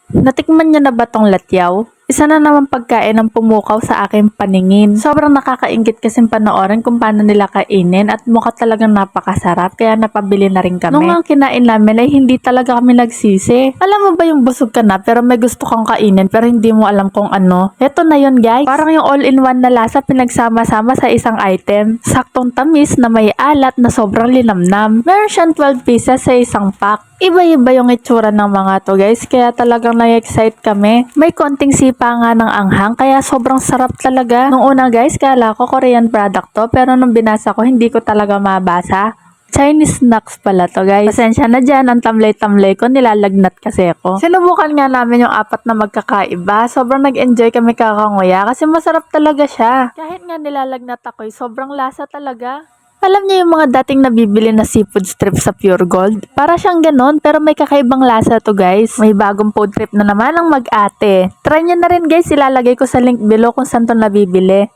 Natikman niyo na ba tong latyaw? Isa na naman pagkain ang pumukaw sa aking paningin. Sobrang nakakaingit kasing panoorin kung paano nila kainin at mukha talagang napakasarap kaya napabili na rin kami. Nung ang kinain namin ay hindi talaga kami nagsisi. Alam mo ba yung busog ka na pero may gusto kang kainin pero hindi mo alam kung ano? Eto na yun guys. Parang yung all-in-one na lasa pinagsama-sama sa isang item. Saktong tamis na may alat na sobrang linamnam. Meron siyang 12 pieces sa isang pack. Iba-iba yung itsura ng mga to guys, kaya talagang na-excite kami. May konting sipa nga ng anghang, kaya sobrang sarap talaga. Nung una guys, kala ko Korean product to, pero nung binasa ko, hindi ko talaga mabasa. Chinese snacks pala to guys. Pasensya na dyan, ang tamlay-tamlay ko, nilalagnat kasi ako. Sinubukan nga namin yung apat na magkakaiba. Sobrang nag-enjoy kami kakanguya kasi masarap talaga siya. Kahit nga nilalagnat ako, sobrang lasa talaga. Alam niyo yung mga dating nabibili na seafood strip sa Pure Gold? Para siyang ganon pero may kakaibang lasa to guys. May bagong food trip na naman ang mag-ate. Try niyo na rin guys, ilalagay ko sa link below kung saan to nabibili.